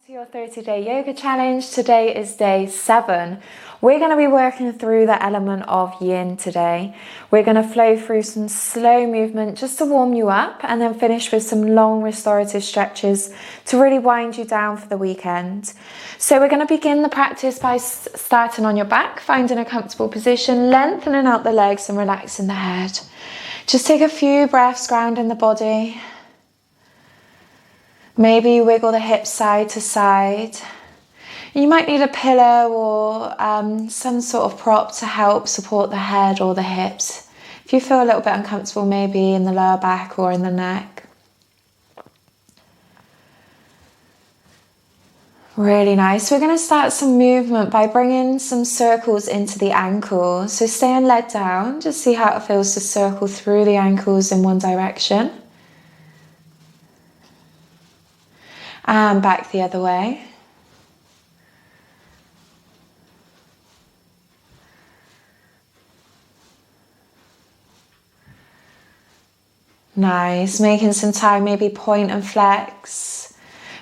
To your 30-day yoga challenge. Today is day 7. We're going to be working through the element of yin today. We're going to flow through some slow movement just to warm you up and then finish with some long restorative stretches to really wind you down for the weekend. So we're going to begin the practice by starting on your back, finding a comfortable position, lengthening out the legs and relaxing the head. Just take a few breaths, grounding the body. Maybe you wiggle the hips side to side. You might need a pillow or some sort of prop to help support the head or the hips. If you feel a little bit uncomfortable, maybe in the lower back or in the neck. Really nice. We're going to start some movement by bringing some circles into the ankles. So stay on leg down. Just see how it feels to circle through the ankles in one direction. And back the other way. Nice. Making some time, maybe point and flex.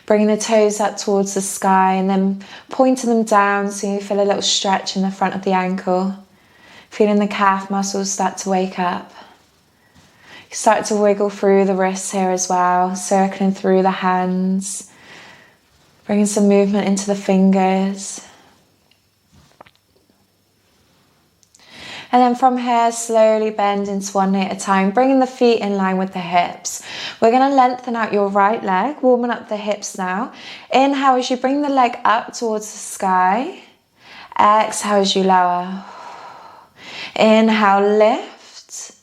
Bringing the toes up towards the sky and then pointing them down so you feel a little stretch in the front of the ankle. Feeling the calf muscles start to wake up. You start to wiggle through the wrists here as well, circling through the hands. Bringing some movement into the fingers. And then from here, slowly bend into one knee at a time, bringing the feet in line with the hips. We're going to lengthen out your right leg, warming up the hips now. Inhale as you bring the leg up towards the sky. Exhale as you lower. Inhale, lift.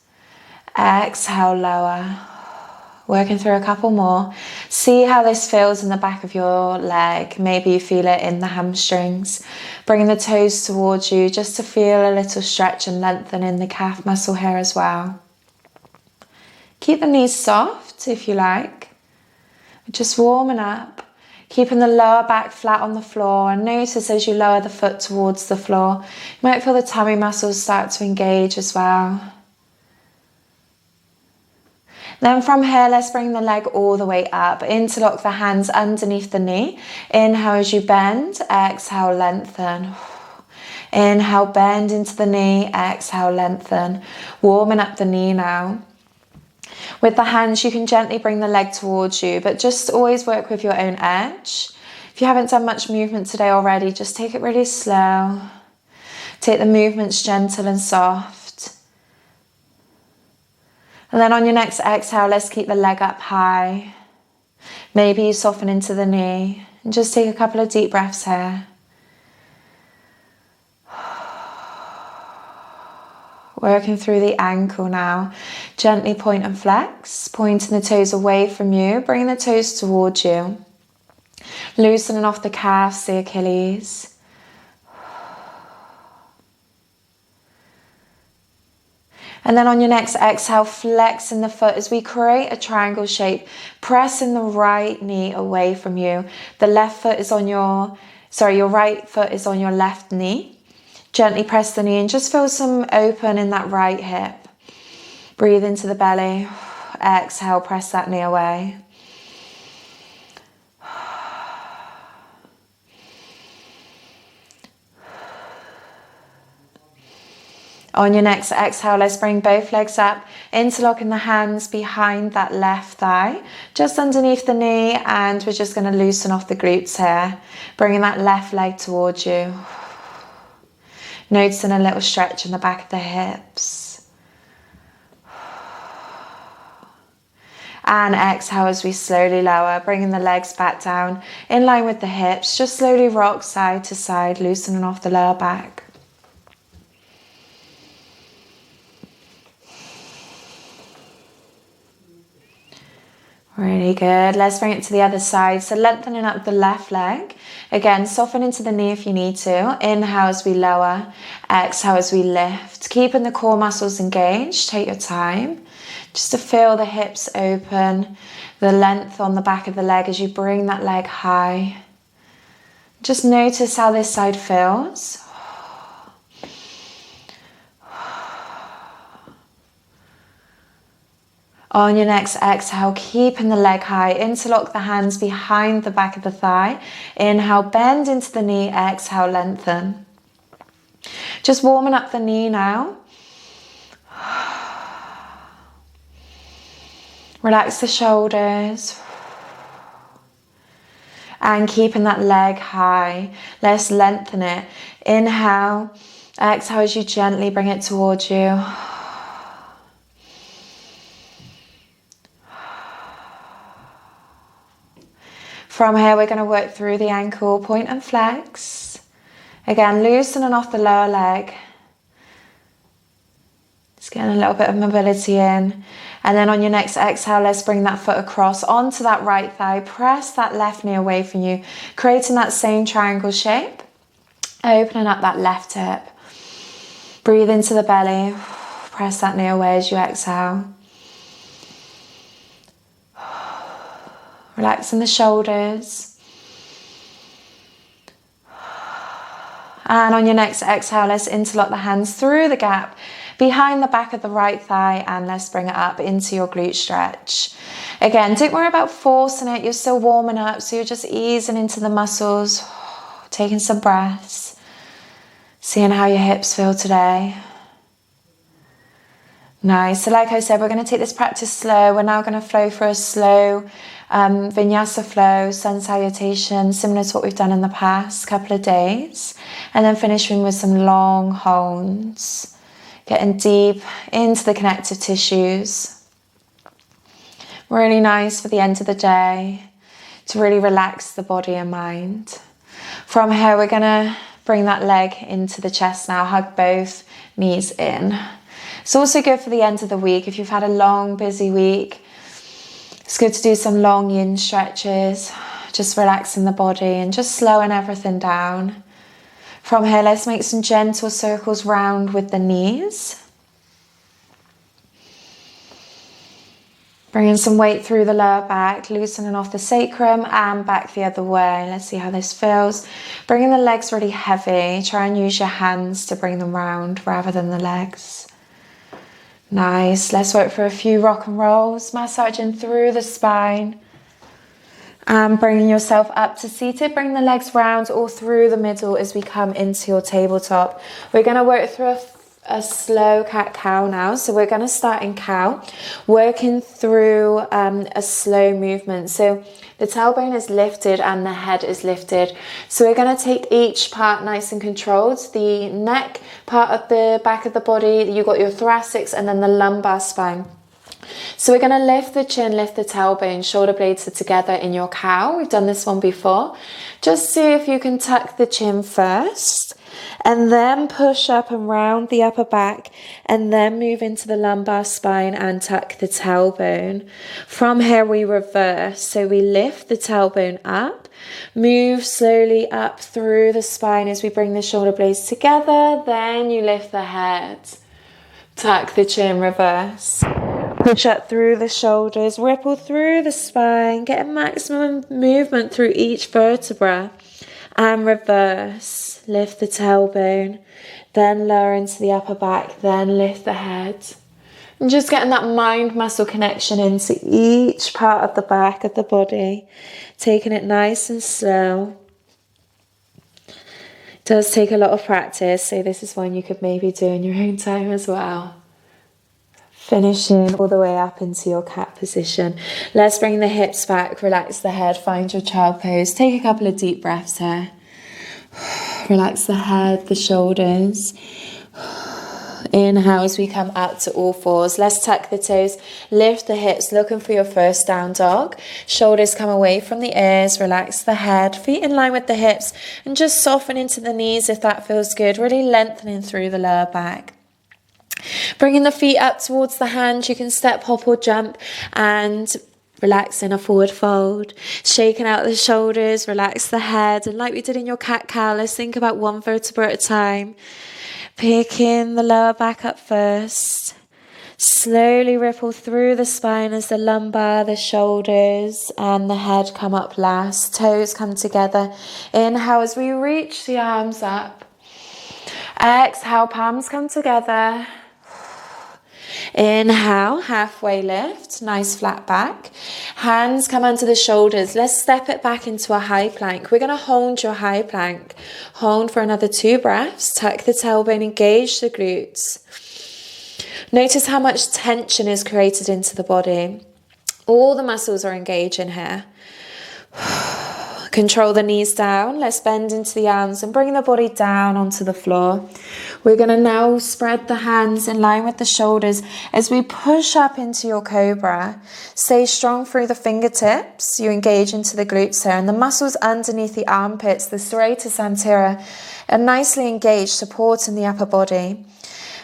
Exhale, lower. Working through a couple more. See how this feels in the back of your leg. Maybe you feel it in the hamstrings. Bringing the toes towards you just to feel a little stretch and lengthen in the calf muscle here as well. Keep the knees soft if you like. Just warming up. Keeping the lower back flat on the floor. And notice as you lower the foot towards the floor, you might feel the tummy muscles start to engage as well. Then from here, let's bring the leg all the way up. Interlock the hands underneath the knee. Inhale as you bend. Exhale, lengthen. Inhale, bend into the knee. Exhale, lengthen. Warming up the knee now. With the hands, you can gently bring the leg towards you, but just always work with your own edge. If you haven't done much movement today already, just take it really slow. Take the movements gentle and soft. And then on your next exhale, let's keep the leg up high. Maybe you soften into the knee. And just take a couple of deep breaths here. Working through the ankle now. Gently point and flex. Pointing the toes away from you. Bringing the toes towards you. Loosening off the calves, the Achilles. And then on your next exhale, flexing the foot as we create a triangle shape, pressing the right knee away from you. The left foot is on your right foot is on your left knee. Gently press the knee and just feel some open in that right hip. Breathe into the belly. Exhale, press that knee away. On your next exhale, let's bring both legs up, interlocking the hands behind that left thigh, just underneath the knee, and we're just going to loosen off the glutes here, bringing that left leg towards you. Noticing a little stretch in the back of the hips. And exhale as we slowly lower, bringing the legs back down in line with the hips. Just slowly rock side to side, loosening off the lower back. Really good. Let's bring it to the other side. So lengthening up the left leg. Again, soften into the knee if you need to. Inhale as we lower. Exhale as we lift. Keeping the core muscles engaged. Take your time. Just to feel the hips open. The length on the back of the leg as you bring that leg high. Just notice how this side feels. On your next exhale, keeping the leg high, interlock the hands behind the back of the thigh. Inhale, bend into the knee, exhale, lengthen. Just warming up the knee now. Relax the shoulders. And keeping that leg high, let's lengthen it. Inhale, exhale as you gently bring it towards you. From here, we're going to work through the ankle, point and flex. Again, loosening off the lower leg. Just getting a little bit of mobility in. And then on your next exhale, let's bring that foot across onto that right thigh. Press that left knee away from you, creating that same triangle shape. Opening up that left hip. Breathe into the belly. Press that knee away as you exhale. Relaxing the shoulders. And on your next exhale, let's interlock the hands through the gap behind the back of the right thigh, and let's bring it up into your glute stretch. Again, don't worry about forcing it. You're still warming up, so you're just easing into the muscles, taking some breaths, seeing how your hips feel today. Nice. So like I said, we're going to take this practice slow. We're now going to flow through a slow vinyasa flow, sun salutation, similar to what we've done in the past couple of days. And then finishing with some long holds, getting deep into the connective tissues. Really nice for the end of the day to really relax the body and mind. From here, we're going to bring that leg into the chest now. Hug both knees in. It's also good for the end of the week. If you've had a long, busy week, it's good to do some long yin stretches, just relaxing the body and just slowing everything down. From here, let's make some gentle circles round with the knees. Bringing some weight through the lower back, loosening off the sacrum and back the other way. Let's see how this feels. Bringing the legs really heavy. Try and use your hands to bring them round rather than the legs. Nice. Let's work for a few rock and rolls, massaging through the spine. And bringing yourself up to seated. Bring the legs round or through the middle as we come into your tabletop. We're going to work through a slow cat-cow now. So we're going to start in cow, working through a slow movement. So the tailbone is lifted and the head is lifted. So we're going to take each part nice and controlled. The neck part of the back of the body, you've got your thoracics and then the lumbar spine. So we're going to lift the chin, lift the tailbone, shoulder blades are together in your cow. We've done this one before. Just see if you can tuck the chin first and then push up and round the upper back and then move into the lumbar spine and tuck the tailbone. From here we reverse. So we lift the tailbone up, move slowly up through the spine as we bring the shoulder blades together. Then you lift the head, tuck the chin, reverse. Push up through the shoulders, ripple through the spine, get a maximum movement through each vertebra. And reverse, lift the tailbone, then lower into the upper back, then lift the head. And just getting that mind-muscle connection into each part of the back of the body, taking it nice and slow. It does take a lot of practice, so this is one you could maybe do in your own time as well. Finishing all the way up into your cat position. Let's bring the hips back, relax the head, find your child pose. Take a couple of deep breaths here. Relax the head, the shoulders. Inhale as we come up to all fours. Let's tuck the toes, lift the hips, looking for your first down dog. Shoulders come away from the ears, relax the head, feet in line with the hips, and just soften into the knees if that feels good, really lengthening through the lower back. Bringing the feet up towards the hands, you can step, hop or jump and relax in a forward fold. Shaking out the shoulders, relax the head, and like we did in your cat-cow, let's think about one vertebra at a time. Picking the lower back up first. Slowly ripple through the spine as the lumbar, the shoulders and the head come up last. Toes come together. Inhale as we reach the arms up. Exhale, palms come together. Inhale, halfway lift, nice flat back. Hands come under the shoulders. Let's step it back into a high plank. We're going to hold your high plank. Hold for another 2 breaths. Tuck the tailbone, engage the glutes. Notice how much tension is created into the body. All the muscles are engaging here. Control the knees down. Let's bend into the arms and bring the body down onto the floor. We're going to now spread the hands in line with the shoulders as we push up into your cobra. Stay strong through the fingertips. You engage into the glutes here, and the muscles underneath the armpits, the serratus anterior, are nicely engaged, supporting the upper body.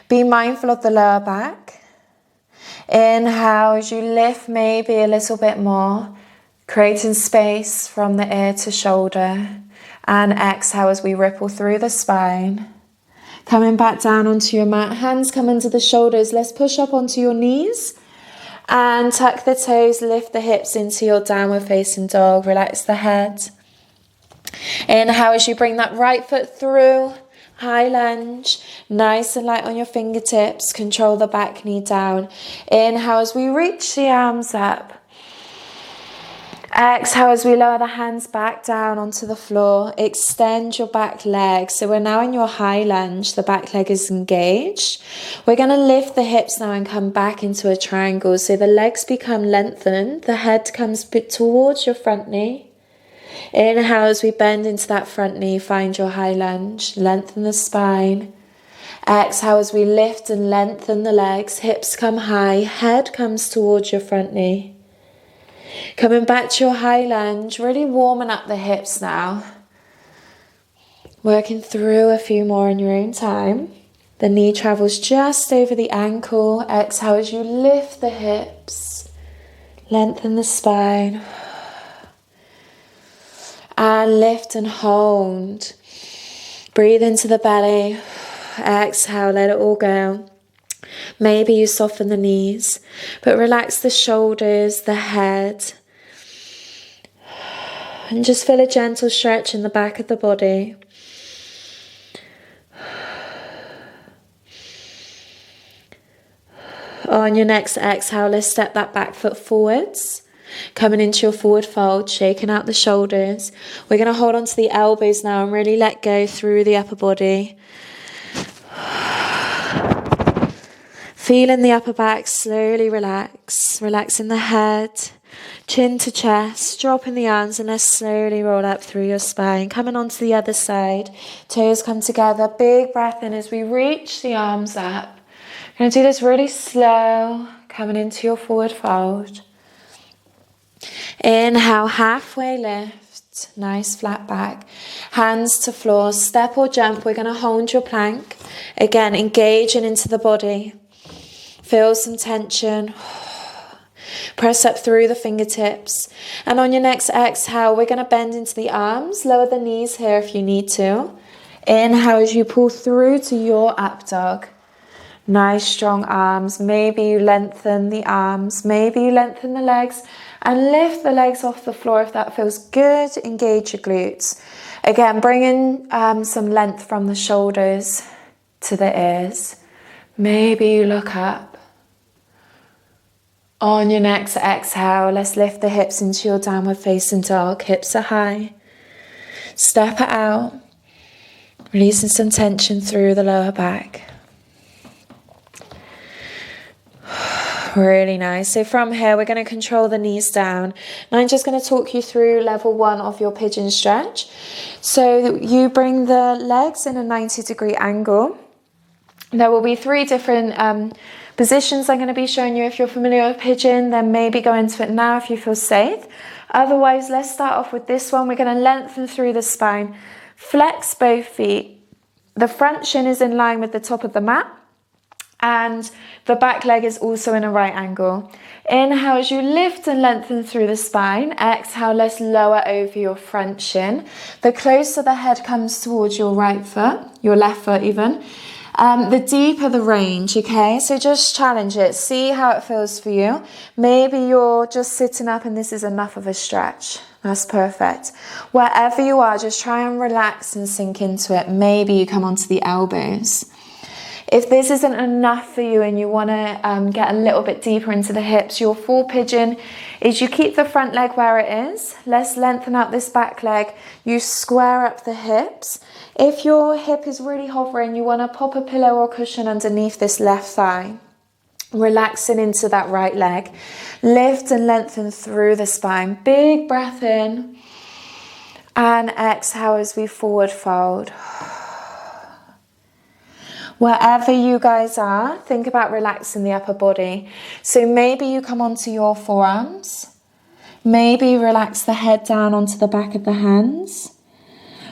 Be mindful of the lower back. Inhale as you lift maybe a little bit more, creating space from the ear to shoulder. And exhale as we ripple through the spine. Coming back down onto your mat, hands come under the shoulders. Let's push up onto your knees and tuck the toes, lift the hips into your downward facing dog. Relax the head. Inhale as you bring that right foot through, high lunge, nice and light on your fingertips. Control the back knee down. Inhale as we reach the arms up. Exhale as we lower the hands back down onto the floor. Extend your back leg. So we're now in your high lunge. The back leg is engaged. We're going to lift the hips now and come back into a triangle. So the legs become lengthened. The head comes towards your front knee. Inhale as we bend into that front knee. Find your high lunge. Lengthen the spine. Exhale as we lift and lengthen the legs. Hips come high. Head comes towards your front knee. Coming back to your high lunge, really warming up the hips now. Working through a few more in your own time. The knee travels just over the ankle. Exhale as you lift the hips. Lengthen the spine. And lift and hold. Breathe into the belly. Exhale, let it all go. Maybe you soften the knees, but relax the shoulders, the head. And just feel a gentle stretch in the back of the body. On your next exhale, let's step that back foot forwards. Coming into your forward fold, shaking out the shoulders. We're going to hold on to the elbows now and really let go through the upper body. Feeling the upper back slowly relax. Relaxing the head, chin to chest, dropping the arms, and let's slowly roll up through your spine. Coming onto the other side, toes come together, big breath in as we reach the arms up. We're going to do this really slow, coming into your forward fold. Inhale, halfway lift, nice flat back. Hands to floor, step or jump. We're going to hold your plank. Again, engaging into the body. Feel some tension. Press up through the fingertips. And on your next exhale, we're going to bend into the arms. Lower the knees here if you need to. Inhale as you pull through to your up dog. Nice strong arms. Maybe you lengthen the arms. Maybe you lengthen the legs. And lift the legs off the floor if that feels good. Engage your glutes. Again, bring in some length from the shoulders to the ears. Maybe you look up. On your next exhale, let's lift the hips into your downward facing dog. Hips are high. Step it out. Releasing some tension through the lower back. Really nice. So from here, we're going to control the knees down. And I'm just going to talk you through level 1 of your pigeon stretch. So you bring the legs in a 90-degree angle. There will be 3 different positions I'm going to be showing you. If you're familiar with pigeon, then maybe go into it now if you feel safe. Otherwise, let's start off with this one. We're going to lengthen through the spine. Flex both feet. The front shin is in line with the top of the mat. And the back leg is also in a right angle. Inhale as you lift and lengthen through the spine. Exhale, let's lower over your front shin. The closer the head comes towards your right foot, your left foot even, the deeper the range, okay? So just challenge it. See how it feels for you. Maybe you're just sitting up and this is enough of a stretch. That's perfect. Wherever you are, just try and relax and sink into it. Maybe you come onto the elbows. If this isn't enough for you and you want to get a little bit deeper into the hips, your full pigeon is you keep the front leg where it is. Let's lengthen out this back leg. You square up the hips. If your hip is really hovering, you want to pop a pillow or cushion underneath this left thigh. Relaxing into that right leg. Lift and lengthen through the spine. Big breath in. And exhale as we forward fold. Wherever you guys are, think about relaxing the upper body. So maybe you come onto your forearms. Maybe relax the head down onto the back of the hands.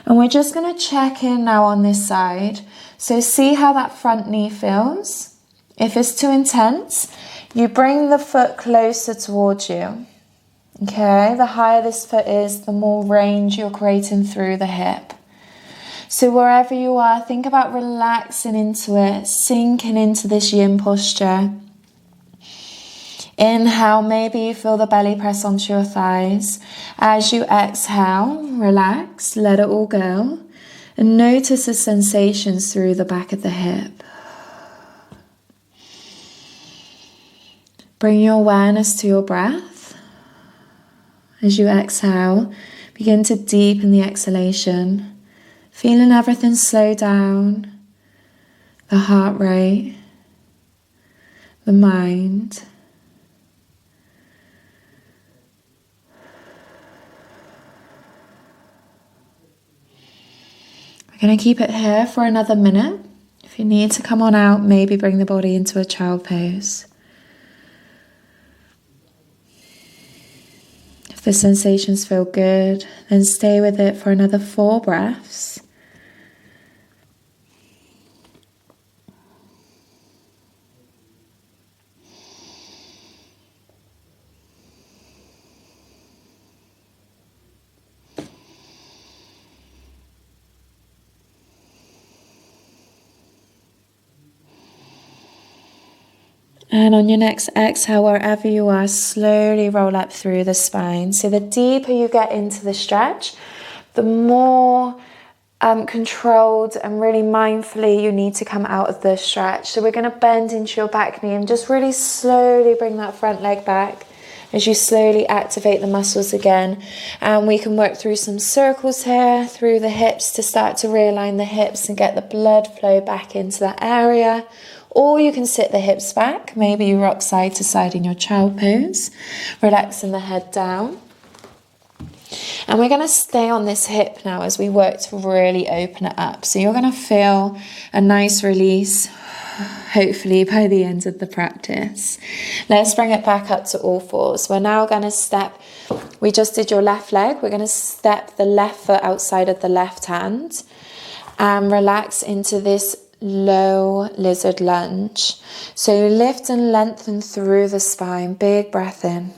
And we're just going to check in now on this side. So see how that front knee feels. If it's too intense, you bring the foot closer towards you. Okay, the higher this foot is, the more range you're creating through the hip. So wherever you are, think about relaxing into it, sinking into this yin posture. Inhale, maybe you feel the belly press onto your thighs. As you exhale, relax, let it all go. And notice the sensations through the back of the hip. Bring your awareness to your breath. As you exhale, begin to deepen the exhalation. Feeling everything slow down, the heart rate, the mind. We're going to keep it here for another minute. If you need to come on out, maybe bring the body into a child pose. If the sensations feel good, then stay with it for another 4 breaths. And on your next exhale, wherever you are, slowly roll up through the spine. So the deeper you get into the stretch, the more controlled and really mindfully you need to come out of the stretch. So we're going to bend into your back knee and just really slowly bring that front leg back as you slowly activate the muscles again. And we can work through some circles here through the hips to start to realign the hips and get the blood flow back into that area. Or you can sit the hips back. Maybe you rock side to side in your child pose, relaxing the head down. And we're going to stay on this hip now as we work to really open it up. So you're going to feel a nice release, hopefully by the end of the practice. Let's bring it back up to all fours. We're now going to step, we just did your left leg. We're going to step the left foot outside of the left hand and relax into this low lizard lunge. So lift and lengthen through the spine. Big breath in.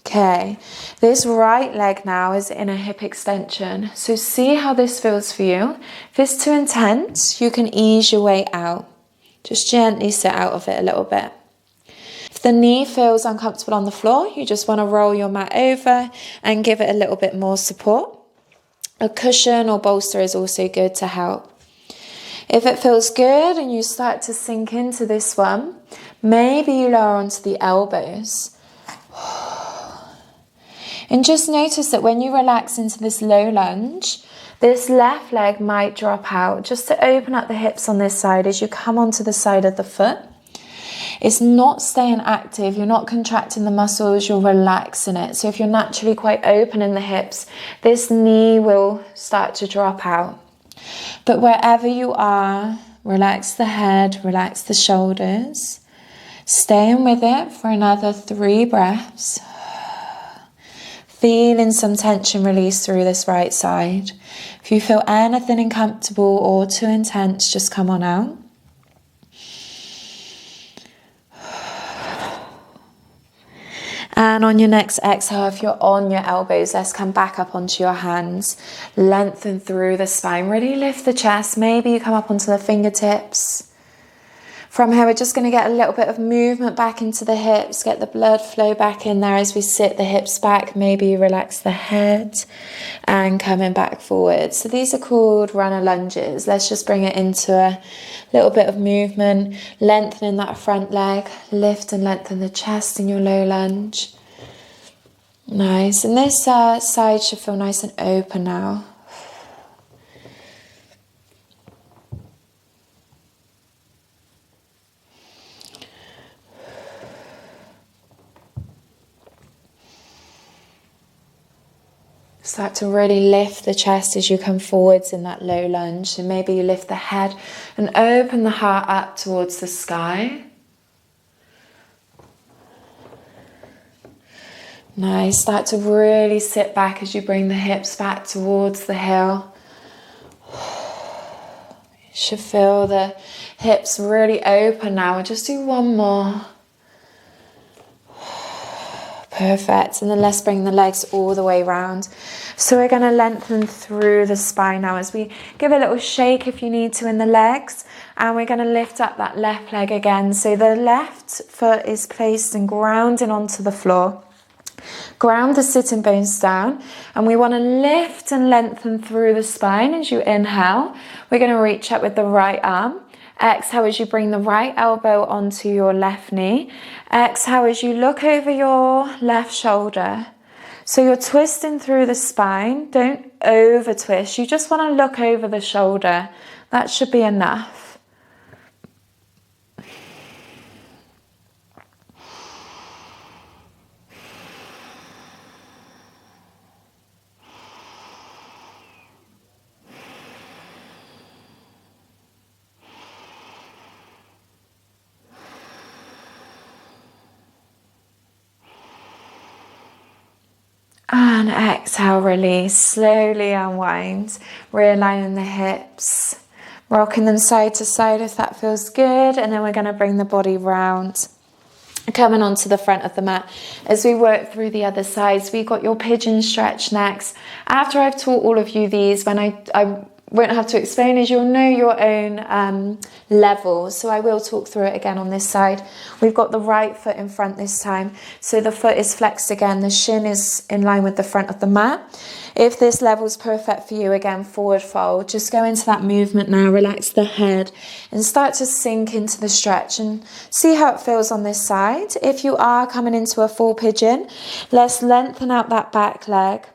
Okay, this right leg now is in a hip extension. So see how this feels for you. If it's too intense, you can ease your way out. Just gently sit out of it a little bit. If the knee feels uncomfortable on the floor, you just want to roll your mat over and give it a little bit more support. A cushion or bolster is also good to help. If it feels good and you start to sink into this one, maybe you lower onto the elbows. And just notice that when you relax into this low lunge, this left leg might drop out just to open up the hips on this side as you come onto the side of the foot. It's not staying active, you're not contracting the muscles, you're relaxing it. So if you're naturally quite open in the hips, this knee will start to drop out. But wherever you are, relax the head, relax the shoulders. Staying with it for another 3 breaths. Feeling some tension release through this right side. If you feel anything uncomfortable or too intense, just come on out. And on your next exhale, if you're on your elbows, let's come back up onto your hands. Lengthen through the spine. Really lift the chest. Maybe you come up onto the fingertips. From here, we're just going to get a little bit of movement back into the hips, get the blood flow back in there as we sit the hips back. Maybe relax the head and coming back forward. So these are called runner lunges. Let's just bring it into a little bit of movement, lengthening that front leg, lift and lengthen the chest in your low lunge. Nice. And this side should feel nice and open now. Start to really lift the chest as you come forwards in that low lunge. So maybe you lift the head and open the heart up towards the sky. Nice. Start to really sit back as you bring the hips back towards the heel. You should feel the hips really open now. We'll just do one more. Perfect. And then let's bring the legs all the way round. So we're going to lengthen through the spine now as we give a little shake if you need to in the legs. And we're going to lift up that left leg again. So the left foot is placed and grounding onto the floor. Ground the sitting bones down. And we want to lift and lengthen through the spine as you inhale. We're going to reach up with the right arm. Exhale as you bring the right elbow onto your left knee. Exhale as you look over your left shoulder. So you're twisting through the spine. Don't over twist. You just want to look over the shoulder. That should be enough. And exhale, release, slowly unwind, realigning the hips, rocking them side to side if that feels good. And then we're going to bring the body round, coming onto the front of the mat. As we work through the other sides, we got your pigeon stretch next. After I've taught all of you these, when I won't have to explain, as you'll know your own level. So I will talk through it again on this side. We've got the right foot in front this time. So the foot is flexed again. The shin is in line with the front of the mat. If this level is perfect for you, again, forward fold. Just go into that movement now. Relax the head and start to sink into the stretch and see how it feels on this side. If you are coming into a full pigeon, let's lengthen out that back leg.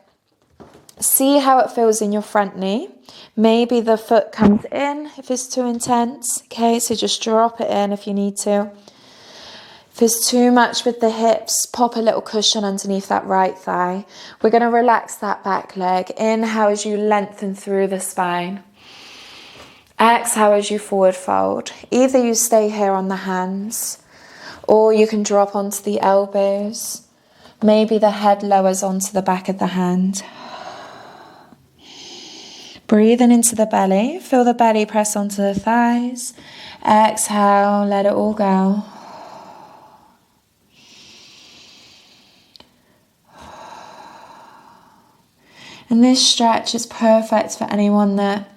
See how it feels in your front knee. Maybe the foot comes in if it's too intense. Okay, so just drop it in if you need to. If it's too much with the hips, pop a little cushion underneath that right thigh. We're going to relax that back leg. Inhale as you lengthen through the spine. Exhale as you forward fold. Either you stay here on the hands or you can drop onto the elbows. Maybe the head lowers onto the back of the hand. Breathing into the belly. Feel the belly press onto the thighs. Exhale, let it all go. And this stretch is perfect for anyone that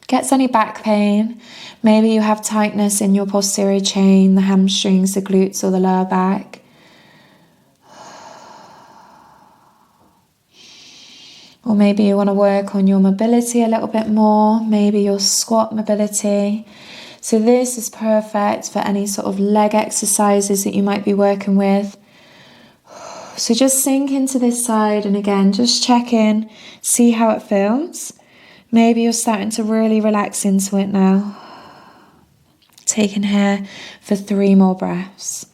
gets any back pain. Maybe you have tightness in your posterior chain, the hamstrings, the glutes, or the lower back. Or maybe you want to work on your mobility a little bit more, maybe your squat mobility. So this is perfect for any sort of leg exercises that you might be working with. So just sink into this side and again, just check in, see how it feels. Maybe you're starting to really relax into it now. Taking here for 3 more breaths.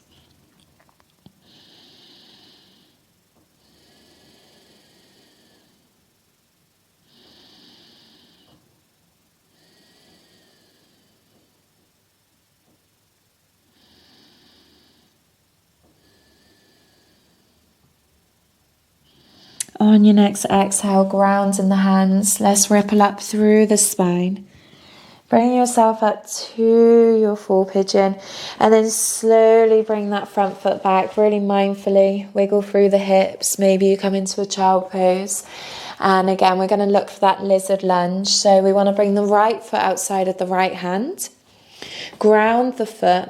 On your next exhale, ground in the hands. Let's ripple up through the spine. Bring yourself up to your full pigeon and then slowly bring that front foot back, really mindfully. Wiggle through the hips. Maybe you come into a child pose. And again, we're going to look for that lizard lunge. So we want to bring the right foot outside of the right hand. Ground the foot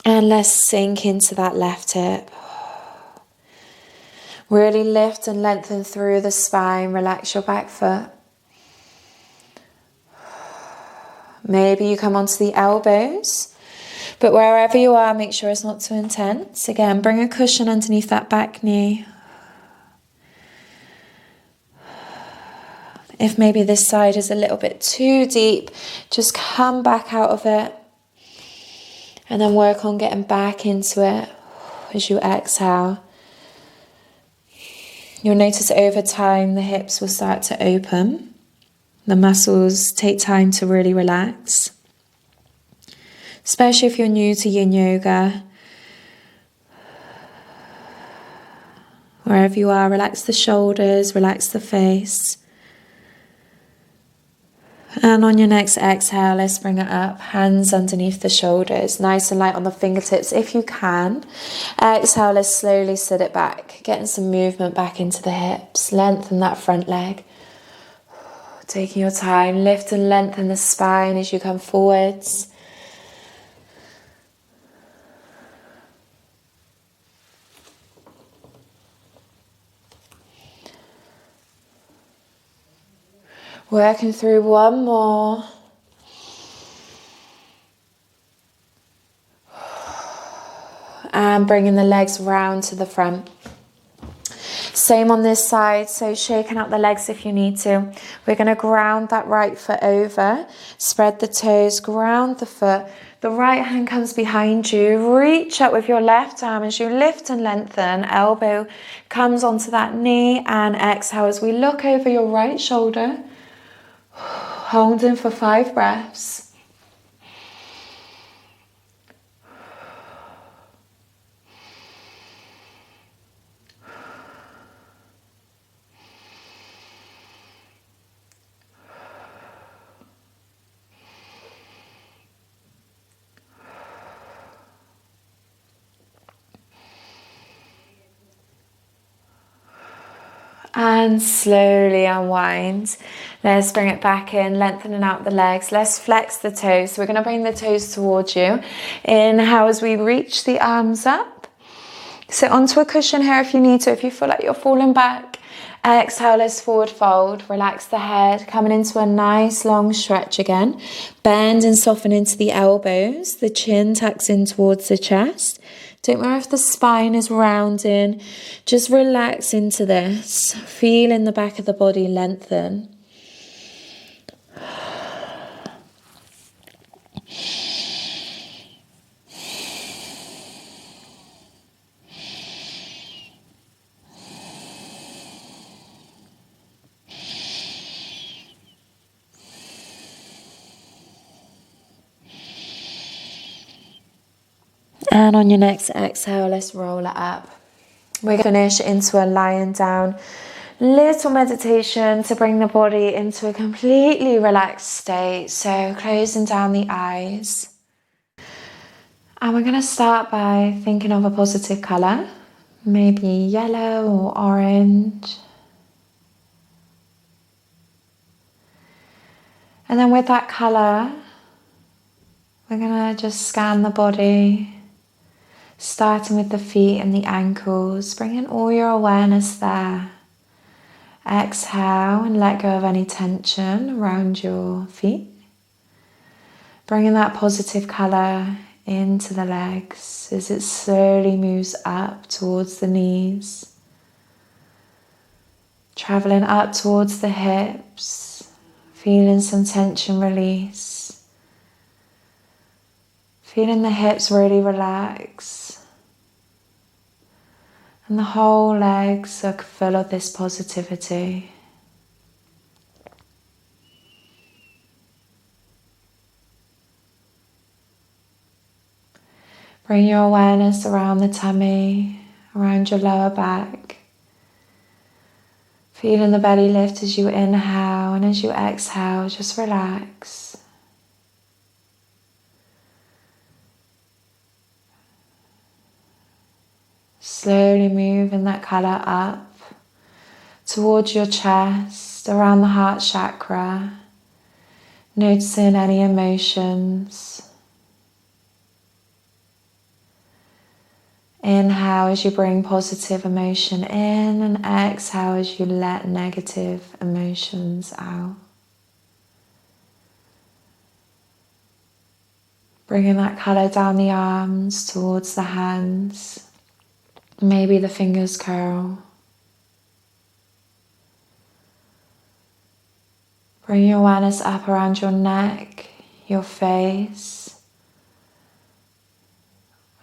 and let's sink into that left hip. Really lift and lengthen through the spine. Relax your back foot. Maybe you come onto the elbows, but wherever you are, make sure it's not too intense. Again, bring a cushion underneath that back knee. If maybe this side is a little bit too deep, just come back out of it and then work on getting back into it as you exhale. You'll notice over time the hips will start to open. The muscles take time to really relax. Especially if you're new to Yin Yoga. Wherever you are, relax the shoulders, relax the face. And on your next exhale, let's bring it up. Hands underneath the shoulders, nice and light on the fingertips if you can. Exhale, let's slowly sit it back, getting some movement back into the hips. Lengthen that front leg. Taking your time, lift and lengthen the spine as you come forwards. Working through one more. And bringing the legs round to the front. Same on this side, so shaking out the legs if you need to. We're going to ground that right foot over, spread the toes, ground the foot. The right hand comes behind you. Reach up with your left arm as you lift and lengthen. Elbow comes onto that knee and exhale as we look over your right shoulder. Holding for 5 breaths. And slowly unwind. Let's bring it back in, lengthening out the legs. Let's flex the toes. So we're going to bring the toes towards you. Inhale as we reach the arms up. Sit onto a cushion here if you need to, if you feel like you're falling back. Exhale, let's forward fold. Relax the head, coming into a nice long stretch again. Bend and soften into the elbows. The chin tucks in towards the chest. Don't worry if the spine is rounding. Just relax into this. Feel in the back of the body lengthen. And on your next exhale, let's roll it up. We're going to finish into a lying down. Little meditation to bring the body into a completely relaxed state. So closing down the eyes. And we're going to start by thinking of a positive colour. Maybe yellow or orange. And then with that colour, we're going to just scan the body. Starting with the feet and the ankles, bringing all your awareness there. Exhale and let go of any tension around your feet. Bringing that positive colour into the legs as it slowly moves up towards the knees. Travelling up towards the hips, feeling some tension release. Feeling the hips really relax. And the whole legs are full of this positivity. Bring your awareness around the tummy, around your lower back. Feeling the belly lift as you inhale, and as you exhale, just relax. Slowly moving that colour up towards your chest, around the heart chakra, Noticing any emotions. Inhale as you bring positive emotion in, and exhale as you let negative emotions out. Bringing that colour down the arms towards the hands. Maybe the fingers curl. Bring your awareness up around your neck, your face.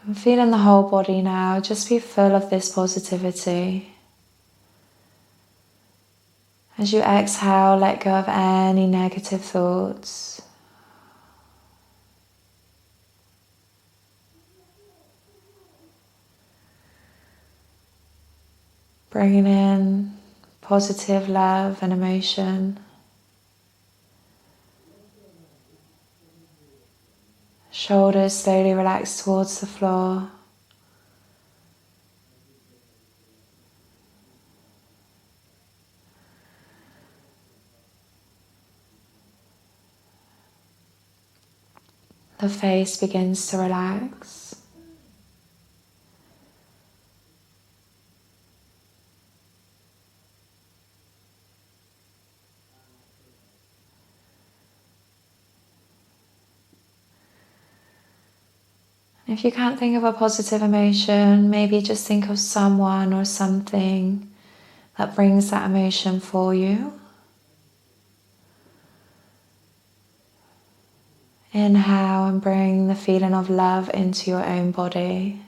And feeling the whole body now, just be full of this positivity. As you exhale, let go of any negative thoughts. Bringing in positive love and emotion. Shoulders slowly relax towards the floor. The face begins to relax. If you can't think of a positive emotion, maybe just think of someone or something that brings that emotion for you. Inhale and bring the feeling of love into your own body.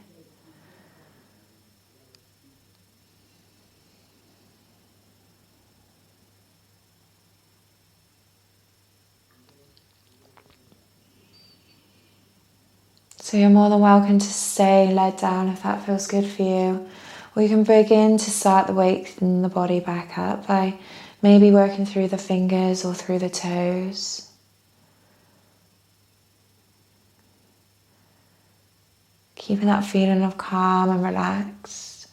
So you're more than welcome to stay led down if that feels good for you. Or you can begin to start the waking the body back up by maybe working through the fingers or through the toes. Keeping that feeling of calm and relaxed.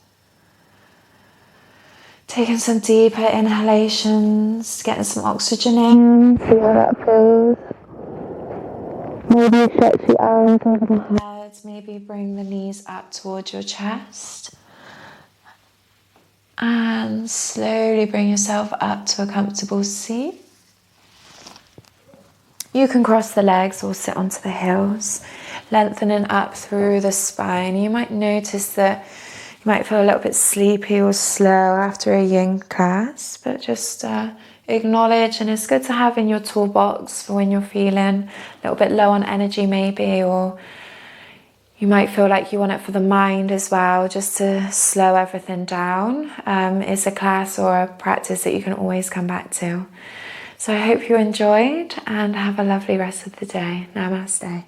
Taking some deeper inhalations, getting some oxygen in, see how that feels. Maybe stretch the arms over the head, maybe bring the knees up towards your chest. And slowly bring yourself up to a comfortable seat. You can cross the legs or sit onto the heels, lengthening up through the spine. You might notice that you might feel a little bit sleepy or slow after a yin class, but just acknowledge, and it's good to have in your toolbox for when you're feeling a little bit low on energy maybe, or you might feel like you want it for the mind as well, just to slow everything down. It's a class or a practice that you can always come back to. So I hope you enjoyed and have a lovely rest of the day. Namaste.